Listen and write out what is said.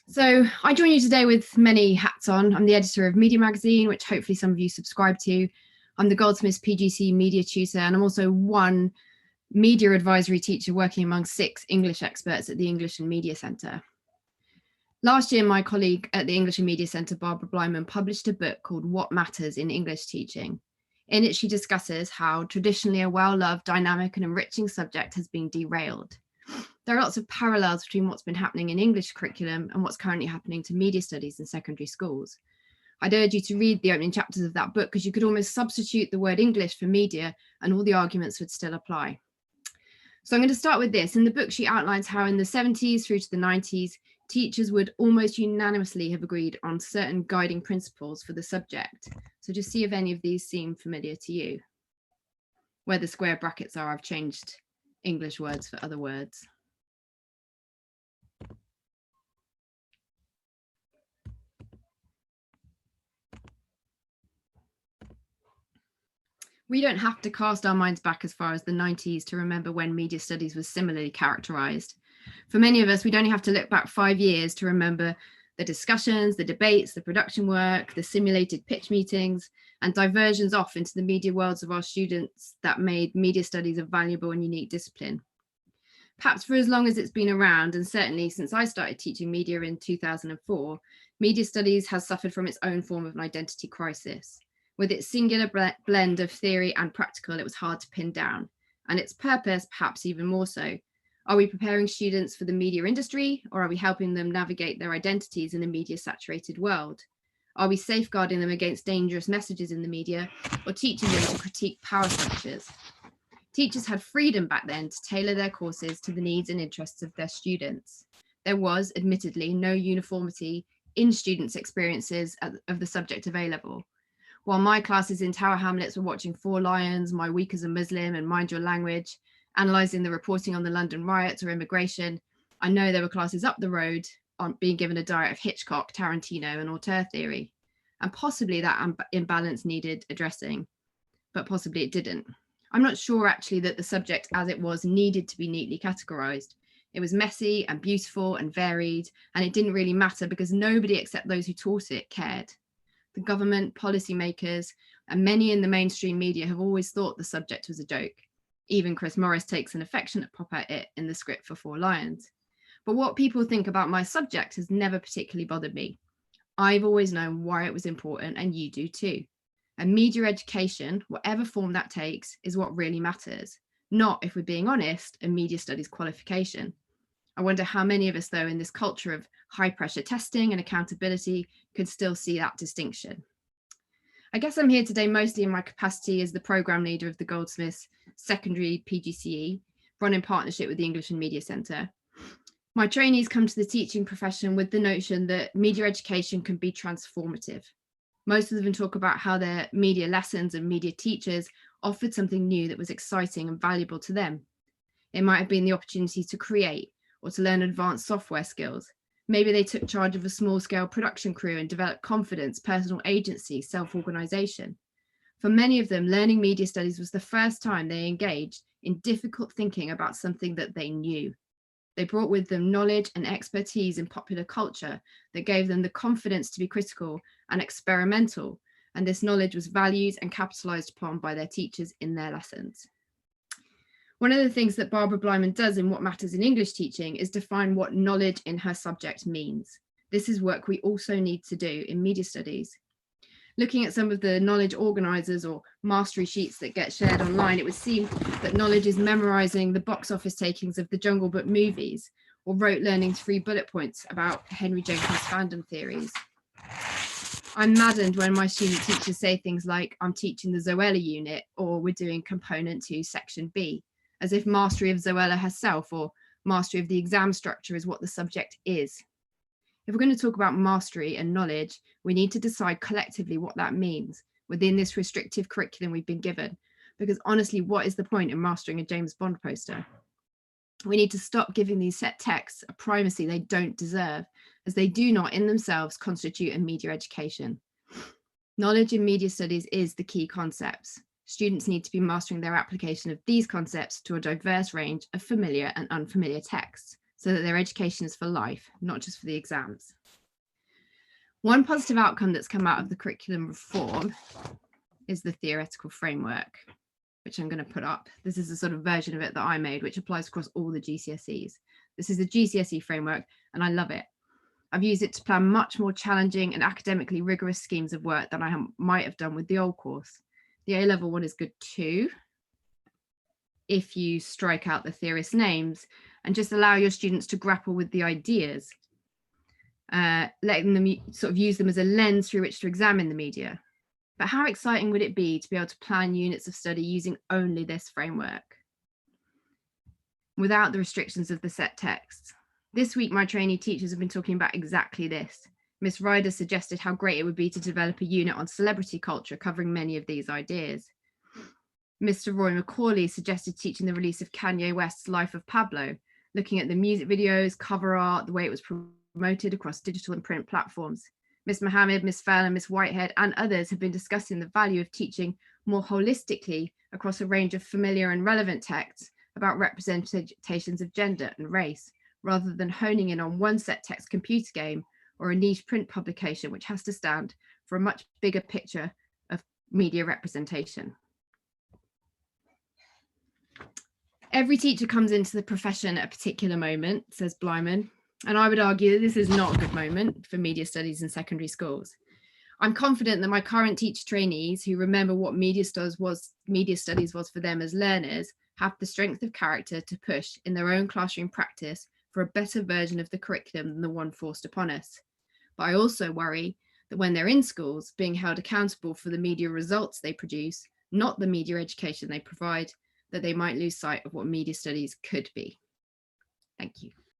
So I join you today with many hats on. I'm the editor of Media Magazine, which hopefully some of you subscribe to. I'm the Goldsmith PGCE media tutor, and I'm also one media advisory teacher working among 6 English experts at the English and Media Centre. Last year, my colleague at the English and Media Centre, Barbara Blyman, published a book called What Matters in English Teaching. In it, she discusses how traditionally a well-loved, dynamic and enriching subject has been derailed. There are lots of parallels between what's been happening in English curriculum and what's currently happening to media studies in secondary schools. I'd urge you to read the opening chapters of that book because you could almost substitute the word English for media and all the arguments would still apply. So I'm going to start with this. In the book, she outlines how in the 70s through to the 90s, teachers would almost unanimously have agreed on certain guiding principles for the subject. So just see if any of these seem familiar to you. Where the square brackets are, I've changed English words for other words. We don't have to cast our minds back as far as the 90s to remember when media studies was similarly characterised. For many of us, we'd only have to look back 5 years to remember the discussions, the debates, the production work, the simulated pitch meetings, and diversions off into the media worlds of our students that made media studies a valuable and unique discipline. Perhaps for as long as it's been around, and certainly since I started teaching media in 2004, media studies has suffered from its own form of an identity crisis. With its singular blend of theory and practical, it was hard to pin down, and its purpose perhaps even more so. Are we preparing students for the media industry, or are we helping them navigate their identities in a media-saturated world? Are we safeguarding them against dangerous messages in the media, or teaching them to critique power structures? Teachers had freedom back then to tailor their courses to the needs and interests of their students. There was, admittedly, no uniformity in students' experiences of the subject available. While my classes in Tower Hamlets were watching Four Lions, My Week as a Muslim and Mind Your Language, analysing the reporting on the London riots or immigration, I know there were classes up the road on being given a diet of Hitchcock, Tarantino and auteur theory. And possibly that imbalance needed addressing, but possibly it didn't. I'm not sure actually that the subject as it was needed to be neatly categorised. It was messy and beautiful and varied, and it didn't really matter because nobody except those who taught it cared. The government, policymakers, and many in the mainstream media have always thought the subject was a joke. Even Chris Morris takes an affectionate pop at it in the script for Four Lions. But what people think about my subject has never particularly bothered me. I've always known why it was important, and you do too. And media education, whatever form that takes, is what really matters, not, if we're being honest, a media studies qualification. I wonder how many of us, though, in this culture of high pressure testing and accountability could still see that distinction. I guess I'm here today mostly in my capacity as the programme leader of the Goldsmiths Secondary PGCE, run in partnership with the English and Media Centre. My trainees come to the teaching profession with the notion that media education can be transformative. Most of them talk about how their media lessons and media teachers offered something new that was exciting and valuable to them. It might have been the opportunity to create or to learn advanced software skills. Maybe they took charge of a small-scale production crew and developed confidence, personal agency, self-organisation. For many of them, learning media studies was the first time they engaged in difficult thinking about something that they knew. They brought with them knowledge and expertise in popular culture that gave them the confidence to be critical and experimental, and this knowledge was valued and capitalised upon by their teachers in their lessons. One of the things that Barbara Blyman does in What Matters in English Teaching is define what knowledge in her subject means. This is work we also need to do in media studies. Looking at some of the knowledge organisers or mastery sheets that get shared online, it would seem that knowledge is memorising the box office takings of the Jungle Book movies, or rote learning 3 bullet points about Henry Jenkins' fandom theories. I'm maddened when my student teachers say things like, I'm teaching the Zoella unit, or we're doing component 2, section B, as if mastery of Zoella herself or mastery of the exam structure is what the subject is. If we're going to talk about mastery and knowledge, we need to decide collectively what that means within this restrictive curriculum we've been given, because honestly, what is the point in mastering a James Bond poster? We need to stop giving these set texts a primacy they don't deserve, as they do not in themselves constitute a media education. Knowledge in media studies is the key concepts. Students need to be mastering their application of these concepts to a diverse range of familiar and unfamiliar texts, so that their education is for life, not just for the exams. One positive outcome that's come out of the curriculum reform is the theoretical framework, which I'm going to put up. This is a sort of version of it that I made, which applies across all the GCSEs. This is the GCSE framework, and I love it. I've used it to plan much more challenging and academically rigorous schemes of work than I might have done with the old course. The A-level one is good too, if you strike out the theorists' names and just allow your students to grapple with the ideas, letting them sort of use them as a lens through which to examine the media. But how exciting would it be to be able to plan units of study using only this framework, without the restrictions of the set texts? This week, my trainee teachers have been talking about exactly this. Miss Ryder suggested how great it would be to develop a unit on celebrity culture covering many of these ideas. Mr. Roy Macaulay suggested teaching the release of Kanye West's Life of Pablo, looking at the music videos, cover art, the way it was promoted across digital and print platforms. Miss Mohammed, Miss Fallon, Miss Whitehead, and others have been discussing the value of teaching more holistically across a range of familiar and relevant texts about representations of gender and race, rather than honing in on one set text computer game or a niche print publication, which has to stand for a much bigger picture of media representation. Every teacher comes into the profession at a particular moment, says Blyman, and I would argue that this is not a good moment for media studies in secondary schools. I'm confident that my current teacher trainees who remember what media studies was for them as learners have the strength of character to push in their own classroom practice for a better version of the curriculum than the one forced upon us. But I also worry that when they're in schools, being held accountable for the media results they produce, not the media education they provide, that they might lose sight of what media studies could be. Thank you.